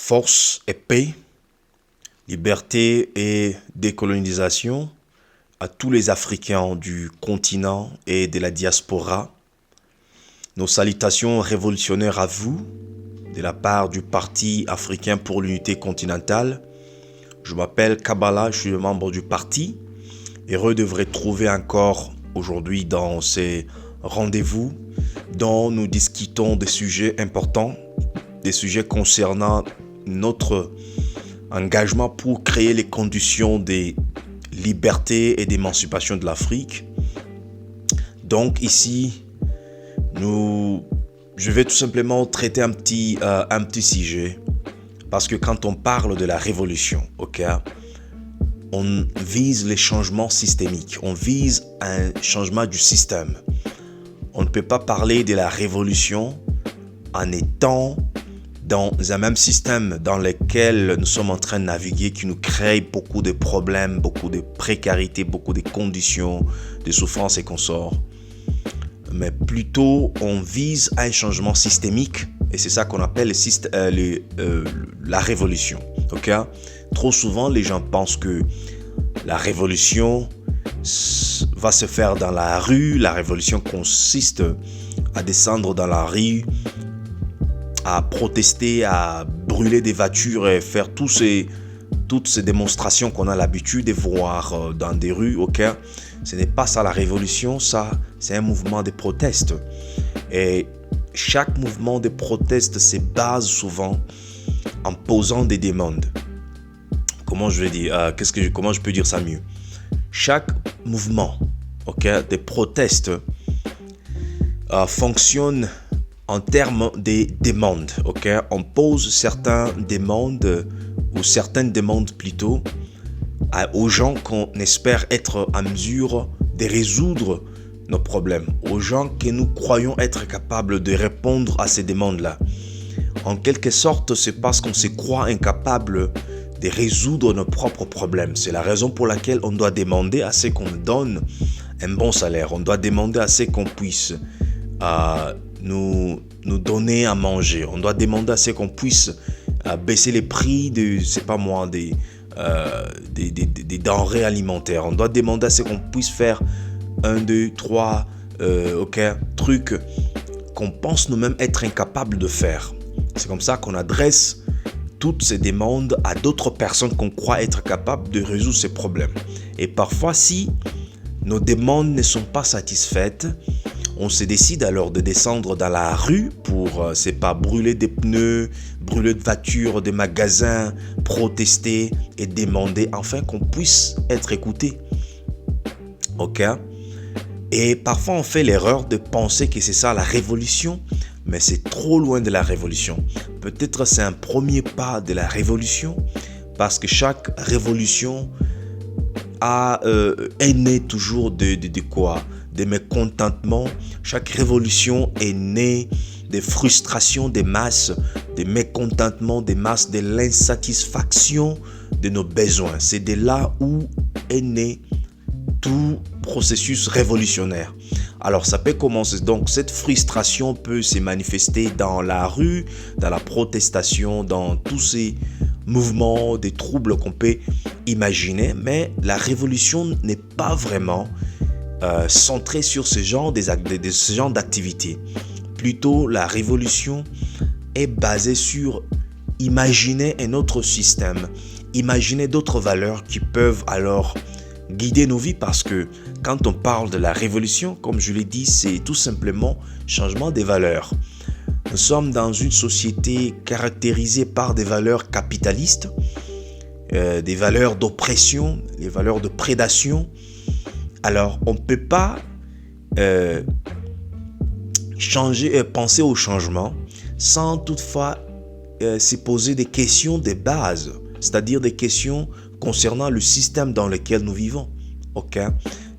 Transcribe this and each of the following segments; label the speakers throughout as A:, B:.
A: Force et paix, liberté et décolonisation à tous les Africains du continent et de la diaspora. Nos salutations révolutionnaires à vous, de la part du Parti africain pour l'unité continentale. Je m'appelle Kabbalah, je suis le membre du parti. Heureux de vous retrouver encore aujourd'hui dans ces rendez-vous dont nous discutons des sujets importants, des sujets concernant notre engagement pour créer les conditions des libertés et d'émancipation de l'Afrique. Donc ici, je vais tout simplement traiter un petit sujet, parce que quand on parle de la révolution, on vise les changements systémiques, on vise un changement du système. On ne peut pas parler de la révolution en étant dans un même système dans lequel nous sommes en train de naviguer, qui nous crée beaucoup de problèmes, beaucoup de précarité, beaucoup de conditions de souffrance et consorts. Mais plutôt, on vise un changement systémique, et c'est ça qu'on appelle la révolution. Trop souvent, les gens pensent que la révolution va se faire dans la rue. La révolution consiste à descendre dans la rue, à protester, à brûler des voitures et faire toutes ces démonstrations qu'on a l'habitude de voir dans des rues. Ce n'est pas ça la révolution, ça c'est un mouvement de proteste. Et chaque mouvement de proteste se base souvent en posant des demandes. Comment je peux dire ça mieux? Chaque mouvement de proteste fonctionne en termes de demandes. On pose certaines demandes plutôt aux gens qu'on espère être en mesure de résoudre nos problèmes, aux gens que nous croyons être capables de répondre à ces demandes-là. En quelque sorte, c'est parce qu'on se croit incapable de résoudre nos propres problèmes. C'est la raison pour laquelle on doit demander à ce qu'on nous donne un bon salaire. On doit demander à ce qu'on puisse nous donner à manger. On doit demander à ce qu'on puisse baisser les prix des denrées alimentaires. On doit demander à ce qu'on puisse faire 1, 2, 3 trucs qu'on pense nous-mêmes être incapables de faire. C'est comme ça qu'on adresse toutes ces demandes à d'autres personnes qu'on croit être capables de résoudre ces problèmes. Et parfois, si nos demandes ne sont pas satisfaites, on se décide alors de descendre dans la rue pour, brûler des pneus, brûler de voitures, des magasins, protester et demander enfin qu'on puisse être écouté. Et parfois on fait l'erreur de penser que c'est ça la révolution, mais c'est trop loin de la révolution. Peut-être c'est un premier pas de la révolution, parce que chaque révolution est née toujours de quoi? De mécontentement. Chaque révolution est née des frustrations des masses, des mécontentements des masses, de l'insatisfaction de nos besoins. C'est de là où est né tout processus révolutionnaire. Alors ça peut commencer, donc cette frustration peut se manifester dans la rue, dans la protestation, dans tous ces mouvements, des troubles qu'on peut imaginer, mais la révolution n'est pas vraiment centrée sur ce genre d'activités. Plutôt, la révolution est basée sur imaginer un autre système, imaginer d'autres valeurs qui peuvent alors guider nos vies, parce que quand on parle de la révolution, comme je l'ai dit, c'est tout simplement changement des valeurs. Nous sommes dans une société caractérisée par des valeurs capitalistes, des valeurs d'oppression, des valeurs de prédation. Alors, on ne peut pas penser au changement sans toutefois se poser des questions de base, c'est-à-dire des questions concernant le système dans lequel nous vivons.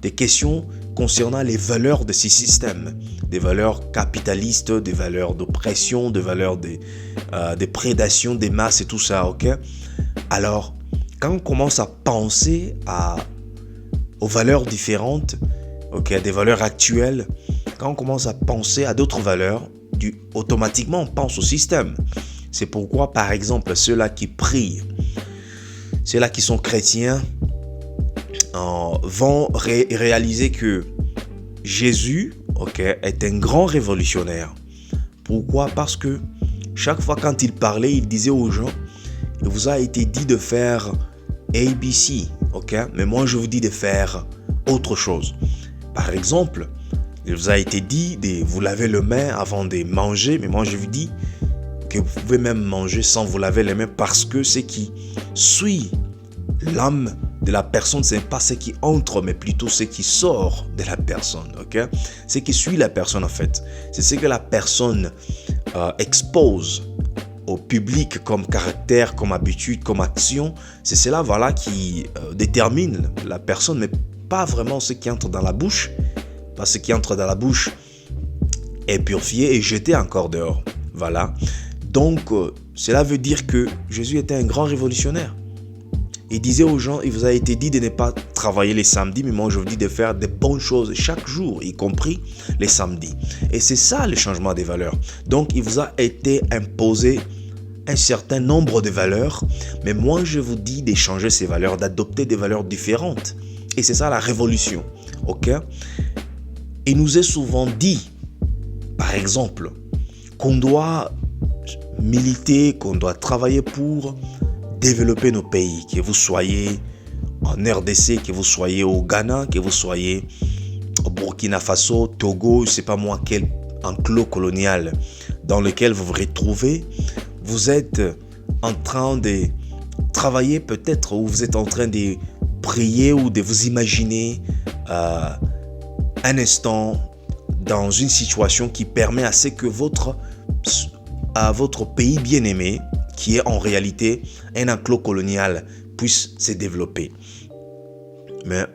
A: Des questions concernant les valeurs de ces systèmes, des valeurs capitalistes, des valeurs d'oppression, des valeurs de prédation des masses et tout ça. Alors, quand on commence à penser aux valeurs différentes, des valeurs actuelles, quand on commence à penser à d'autres valeurs, automatiquement on pense au système. C'est pourquoi, par exemple, ceux-là qui prient, ceux-là qui sont chrétiens, vont réaliser que Jésus, est un grand révolutionnaire. Pourquoi? Parce que chaque fois quand il parlait, il disait aux gens, il vous a été dit de faire ABC, mais moi je vous dis de faire autre chose. Par exemple, il vous a été dit de vous laver les mains avant de manger, mais moi je vous dis que vous pouvez même manger sans vous laver les mains, parce que ce qui suit l'âme de la personne, ce n'est pas ce qui entre, mais plutôt ce qui sort de la personne. Ce qui suit la personne, en fait, c'est ce que la personne expose au public comme caractère, comme habitude, comme action. C'est cela, qui détermine la personne, mais pas vraiment ce qui entre dans la bouche. Parce que ce qui entre dans la bouche est purifié et jeté encore dehors. Donc, cela veut dire que Jésus était un grand révolutionnaire. Il disait aux gens, il vous a été dit de ne pas travailler les samedis, mais moi je vous dis de faire de bonnes choses chaque jour, y compris les samedis. Et c'est ça le changement des valeurs. Donc il vous a été imposé un certain nombre de valeurs, mais moi je vous dis d'échanger ces valeurs, d'adopter des valeurs différentes. Et c'est ça la révolution. Il nous est souvent dit, par exemple, qu'on doit militer, qu'on doit travailler pour développer nos pays, que vous soyez en RDC, que vous soyez au Ghana, que vous soyez au Burkina Faso, Togo, je ne sais pas moi quel enclos colonial dans lequel vous vous retrouvez, vous êtes en train de travailler peut-être, ou vous êtes en train de prier ou de vous imaginer un instant dans une situation qui permet à ce que votre pays bien-aimé, qui est en réalité un enclos colonial, puisse se développer. Mais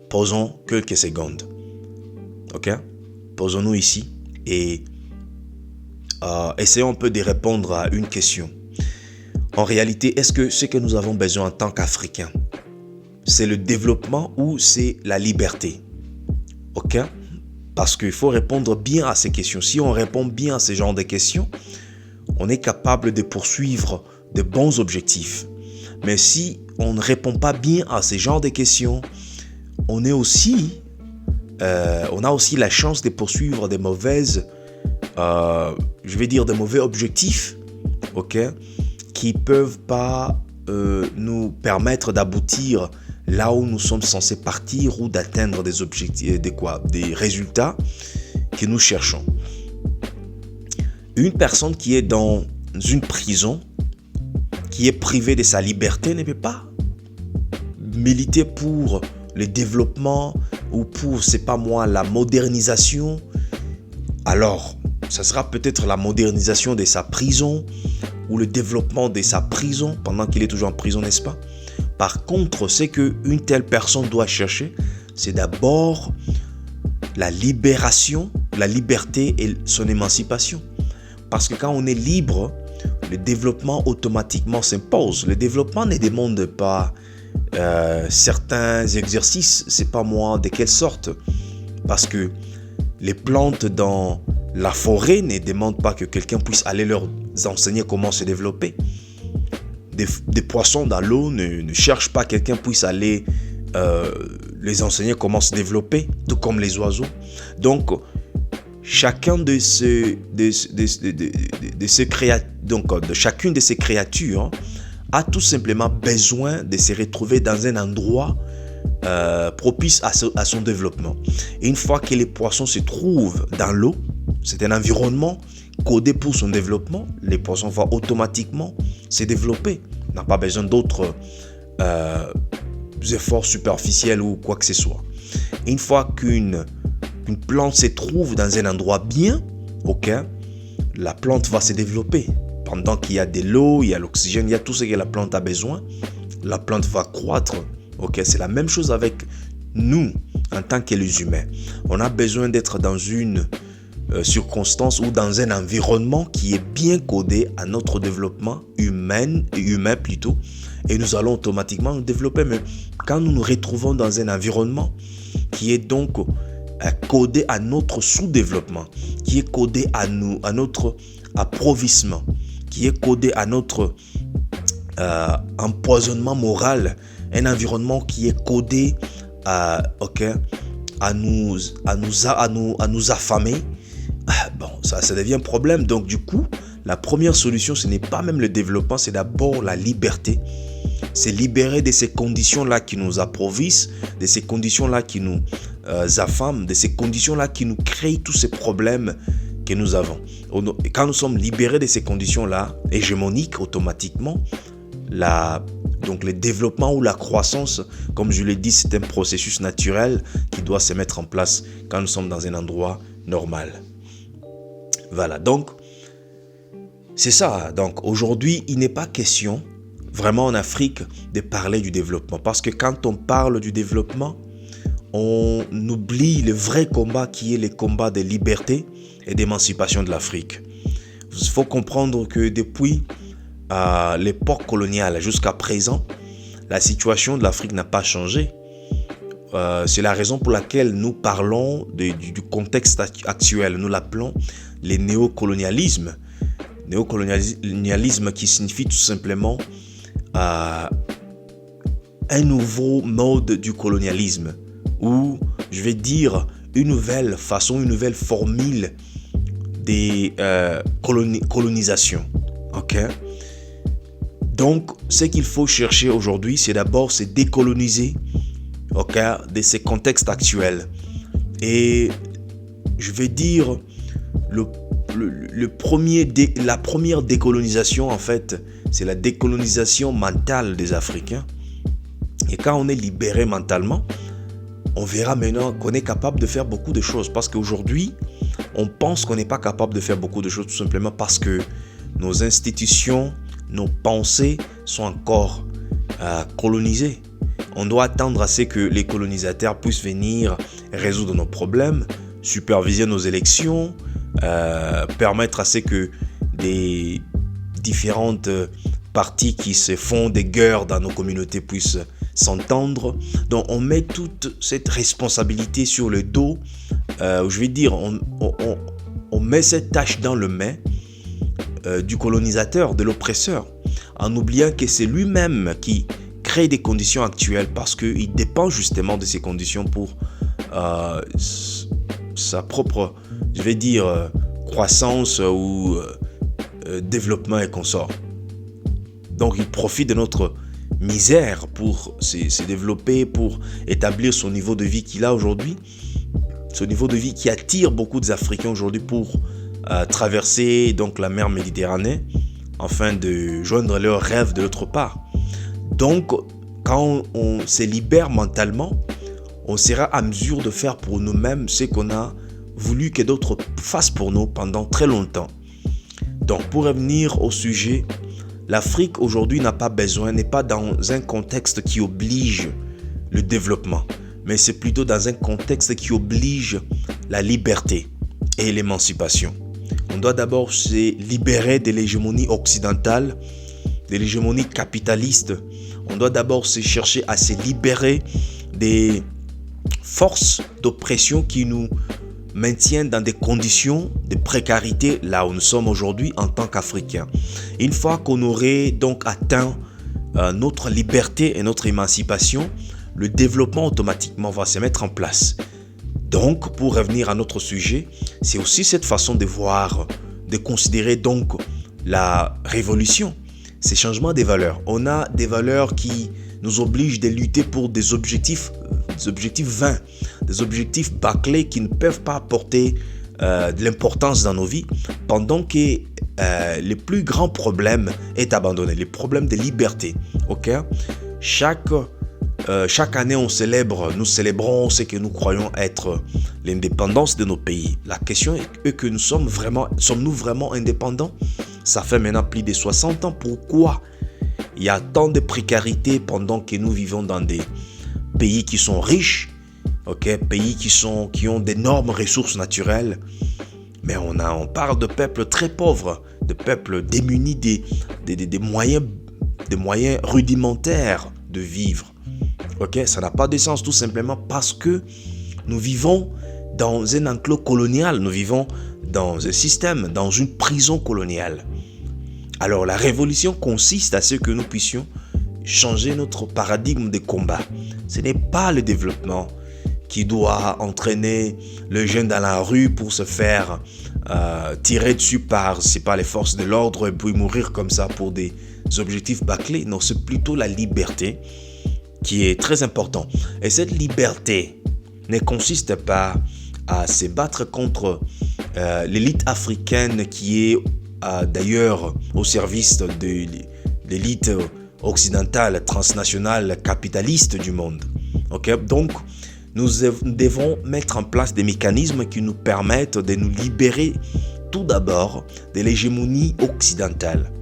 A: posons quelques secondes. Posons-nous ici et essayons un peu de répondre à une question. En réalité, est-ce que ce que nous avons besoin en tant qu'Africains, c'est le développement ou c'est la liberté? Parce qu'il faut répondre bien à ces questions. Si on répond bien à ce genre de questions, on est capable de poursuivre de bons objectifs. Mais si on ne répond pas bien à ce genre de questions, on a aussi la chance de poursuivre des mauvaises, des mauvais objectifs, qui peuvent pas nous permettre d'aboutir là où nous sommes censés partir ou d'atteindre des objectifs, des résultats que nous cherchons. Une personne qui est dans une prison, qui est privée de sa liberté, ne peut pas militer pour le développement ou pour, la modernisation. Alors, ça sera peut-être la modernisation de sa prison ou le développement de sa prison pendant qu'il est toujours en prison, n'est-ce pas? Par contre, ce qu'une telle personne doit chercher, c'est d'abord la libération, la liberté et son émancipation. Parce que quand on est libre, le développement automatiquement s'impose. Le développement ne demande pas certains exercices, c'est pas moi de quelle sorte. Parce que les plantes dans la forêt ne demandent pas que quelqu'un puisse aller leur enseigner comment se développer. Des poissons dans l'eau ne cherchent pas que quelqu'un puisse aller les enseigner comment se développer, tout comme les oiseaux. Donc, chacun de chacune de ces créatures a tout simplement besoin de se retrouver dans un endroit propice à son développement. Et une fois que les poissons se trouvent dans l'eau, c'est un environnement codé pour son développement, les poissons vont automatiquement se développer. On n'a pas besoin d'autres efforts superficiels ou quoi que ce soit. Une fois qu'une plante se trouve dans un endroit bien, la plante va se développer. Pendant qu'il y a de l'eau, il y a l'oxygène, il y a tout ce que la plante a besoin, la plante va croître. C'est la même chose avec nous en tant que les humains. On a besoin d'être dans une circonstance ou dans un environnement qui est bien codé à notre développement humain plutôt, et nous allons automatiquement nous développer. Mais quand nous nous retrouvons dans un environnement qui est donc codé à notre sous-développement, qui est codé à notre appauvrissement, qui est codé à notre empoisonnement moral, un environnement qui est codé à nous affamer, bon, ça devient un problème. Donc du coup, la première solution, ce n'est pas même le développement, c'est d'abord la liberté. C'est libérer de ces conditions-là qui nous appauvrissent, de ces conditions-là qui nous affament, de ces conditions-là qui nous créent tous ces problèmes que nous avons. Et quand nous sommes libérés de ces conditions-là, hégémoniques automatiquement, donc le développement ou la croissance, comme je l'ai dit, c'est un processus naturel qui doit se mettre en place quand nous sommes dans un endroit normal. Voilà, donc c'est ça. Donc aujourd'hui, il n'est pas question vraiment en Afrique de parler du développement, parce que quand on parle du développement, on oublie le vrai combat qui est le combat de liberté et d'émancipation de l'Afrique. Il faut comprendre que depuis l'époque coloniale jusqu'à présent, la situation de l'Afrique n'a pas changé. C'est la raison pour laquelle nous parlons du contexte actuel. Nous l'appelons le néocolonialisme. Néocolonialisme qui signifie tout simplement un nouveau mode du colonialisme, ou je vais dire une nouvelle façon, une nouvelle formule des colonisations. Ok? Donc, ce qu'il faut chercher aujourd'hui, c'est d'abord se décoloniser, ok, de ces contextes actuels. Et je vais dire la première décolonisation, en fait, c'est la décolonisation mentale des Africains. Et quand on est libéré mentalement, on verra maintenant qu'on est capable de faire beaucoup de choses. Parce qu'aujourd'hui, on pense qu'on n'est pas capable de faire beaucoup de choses tout simplement parce que nos institutions, nos pensées sont encore colonisées. On doit attendre à ce que les colonisateurs puissent venir résoudre nos problèmes, superviser nos élections, permettre à ce que des différentes parties qui se font des guerres dans nos communautés puissent s'entendre. Donc on met toute cette responsabilité sur le dos, je vais dire, on met cette tâche dans le main du colonisateur, de l'oppresseur, en oubliant que c'est lui-même qui crée des conditions actuelles, parce qu'il dépend justement de ces conditions pour sa propre, je vais dire, croissance ou développement et consort. Donc il profite de notre misère pour se développer, pour établir son niveau de vie qu'il a aujourd'hui, ce niveau de vie qui attire beaucoup d'Africains aujourd'hui pour traverser donc la mer Méditerranée afin de joindre leurs rêves de l'autre part. Donc quand on se libère mentalement, on sera à mesure de faire pour nous-mêmes ce qu'on a voulu que d'autres fassent pour nous pendant très longtemps. Donc pour revenir au sujet, l'Afrique aujourd'hui n'est pas dans un contexte qui oblige le développement, mais c'est plutôt dans un contexte qui oblige la liberté et l'émancipation. On doit d'abord se libérer de l'hégémonie occidentale, de l'hégémonie capitaliste. On doit d'abord se chercher à se libérer des forces d'oppression qui nous maintiennent dans des conditions de précarité là où nous sommes aujourd'hui en tant qu'Africains. Une fois qu'on aurait donc atteint notre liberté et notre émancipation, le développement automatiquement va se mettre en place. Donc, pour revenir à notre sujet, c'est aussi cette façon de voir, de considérer donc la révolution, ces changements des valeurs. On a des valeurs qui nous obligent de lutter pour des objectifs vains, des objectifs bâclés qui ne peuvent pas apporter de l'importance dans nos vies, pendant que le plus grand problème est abandonné, le problème de liberté. Okay? Chaque année, nous célébrons ce que nous croyons être l'indépendance de nos pays. La question est que sommes-nous vraiment indépendants? Ça fait maintenant plus de 60 ans. Pourquoi il y a tant de précarité pendant que nous vivons dans des pays qui sont riches, pays qui ont d'énormes ressources naturelles, mais on parle de peuples très pauvres, de peuples démunis des moyens rudimentaires de vivre. Ça n'a pas de sens, tout simplement parce que nous vivons dans un enclos colonial, nous vivons dans un système, dans une prison coloniale. Alors la révolution consiste à ce que nous puissions changer notre paradigme de combat. Ce n'est pas le développement qui doit entraîner le jeune dans la rue pour se faire tirer dessus par, les forces de l'ordre et puis mourir comme ça pour des objectifs bâclés. Non, c'est plutôt la liberté qui est très importante. Et cette liberté ne consiste pas à se battre contre l'élite africaine qui est d'ailleurs au service de l'élite occidentale, transnationale, capitaliste du monde. Okay? Donc, nous devons mettre en place des mécanismes qui nous permettent de nous libérer tout d'abord de l'hégémonie occidentale.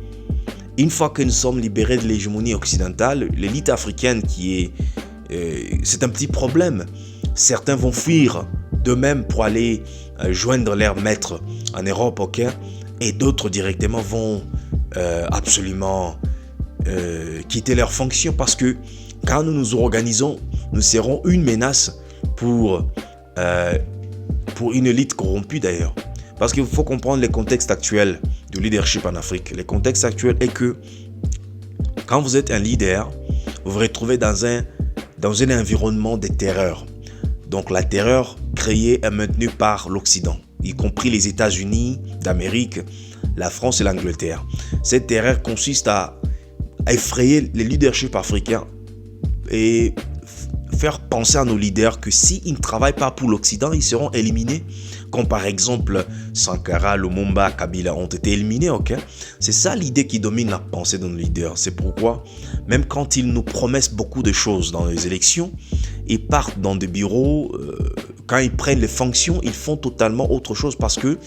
A: Une fois que nous sommes libérés de l'hégémonie occidentale, l'élite africaine c'est un petit problème. Certains vont fuir d'eux-mêmes pour aller joindre leurs maîtres en Europe, ok? Et d'autres directement vont absolument quitter leurs fonctions parce que quand nous nous organisons, nous serons une menace pour une élite corrompue d'ailleurs. Parce qu'il faut comprendre les contextes actuels du leadership en Afrique. Le contexte actuel est que quand vous êtes un leader, vous vous retrouvez dans un environnement de terreur. Donc la terreur créée et maintenue par l'Occident, y compris les États-Unis d'Amérique, la France et l'Angleterre. Cette terreur consiste à effrayer les leaderships africains et faire penser à nos leaders que s'ils ne travaillent pas pour l'Occident, ils seront éliminés. Comme par exemple Sankara, Lumumba, Kabila ont été éliminés, ok? C'est ça l'idée qui domine la pensée de nos leaders. C'est pourquoi, même quand ils nous promettent beaucoup de choses dans les élections, ils partent dans des bureaux, quand ils prennent les fonctions, ils font totalement autre chose parce que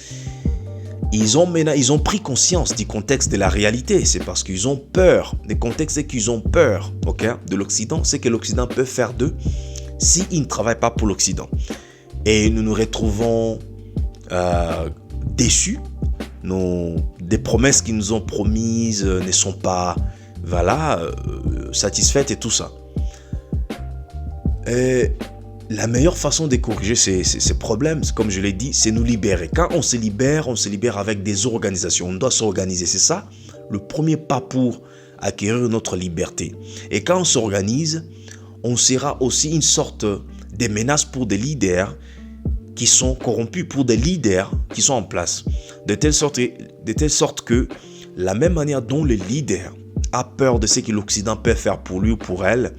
A: ils ont pris conscience du contexte de la réalité. C'est parce qu'ils ont peur. Le contexte c'est qu'ils ont peur, ok, de l'Occident. C'est que l'Occident peut faire d'eux s'ils ne travaillent pas pour l'Occident. Et nous nous retrouvons déçus. Des promesses qu'ils nous ont promises ne sont pas satisfaites et tout ça. Et la meilleure façon de corriger ces problèmes, comme je l'ai dit, c'est nous libérer. Quand on se libère avec des organisations. On doit s'organiser, c'est ça le premier pas pour acquérir notre liberté. Et quand on s'organise, on sera aussi une sorte de menace pour des leaders qui sont corrompus, pour des leaders qui sont en place. De telle sorte que la même manière dont le leader a peur de ce que l'Occident peut faire pour lui ou pour elle,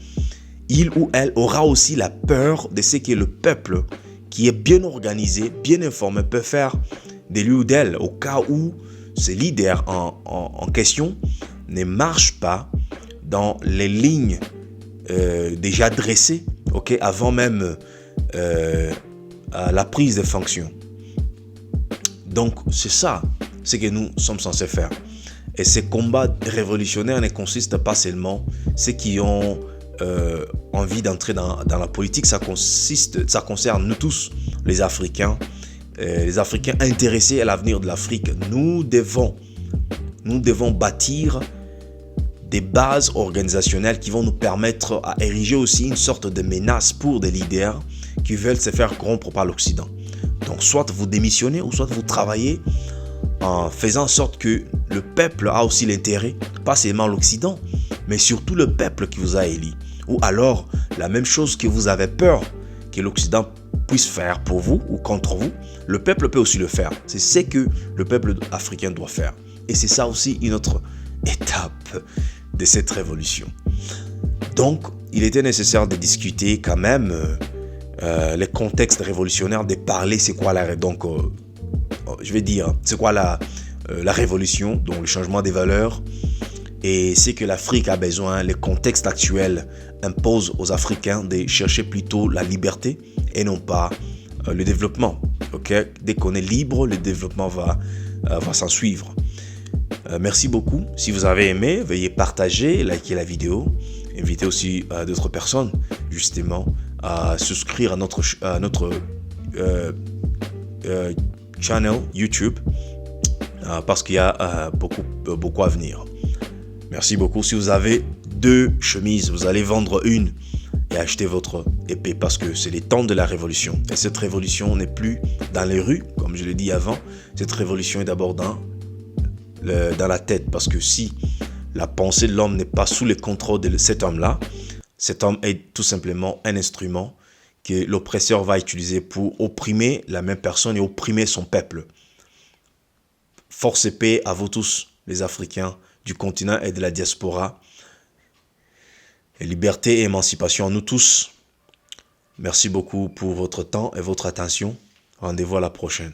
A: il ou elle aura aussi la peur de ce que le peuple qui est bien organisé, bien informé peut faire de lui ou d'elle au cas où ce leader en question ne marche pas dans les lignes déjà dressées, okay, avant même la prise de fonction. Donc c'est ça ce que nous sommes censés faire. Et ces combats révolutionnaires ne consistent pas seulement ceux qui ont envie d'entrer dans la politique. Ça concerne nous tous, les Africains intéressés à l'avenir de l'Afrique. Nous devons bâtir des bases organisationnelles qui vont nous permettre à ériger aussi une sorte de menace pour des leaders qui veulent se faire corrompre par l'Occident. Donc soit vous démissionnez ou soit vous travaillez en faisant en sorte que le peuple a aussi l'intérêt, pas seulement l'Occident, mais surtout le peuple qui vous a élu. Ou alors, la même chose que vous avez peur que l'Occident puisse faire pour vous ou contre vous, le peuple peut aussi le faire. C'est ce que le peuple africain doit faire. Et c'est ça aussi une autre étape de cette révolution. Donc, il était nécessaire de discuter quand même les contextes révolutionnaires, de parler c'est quoi c'est quoi la révolution, donc le changement des valeurs, et c'est que l'Afrique a besoin, le contexte actuel impose aux Africains de chercher plutôt la liberté et non pas le développement. Okay? Dès qu'on est libre, le développement va s'en suivre. Merci beaucoup. Si vous avez aimé, veuillez partager, liker la vidéo. Invitez aussi d'autres personnes justement à souscrire à notre channel YouTube parce qu'il y a beaucoup à venir. Merci beaucoup. Si vous avez 2 chemises, vous allez vendre une et acheter votre épée parce que c'est les temps de la révolution. Et cette révolution n'est plus dans les rues, comme je l'ai dit avant. Cette révolution est d'abord dans dans la tête. Parce que si la pensée de l'homme n'est pas sous le contrôle de cet homme-là, cet homme est tout simplement un instrument que l'oppresseur va utiliser pour opprimer la même personne et opprimer son peuple. Force et paix à vous tous, les Africains du continent et de la diaspora. Et liberté et émancipation à nous tous. Merci beaucoup pour votre temps et votre attention. Rendez-vous à la prochaine.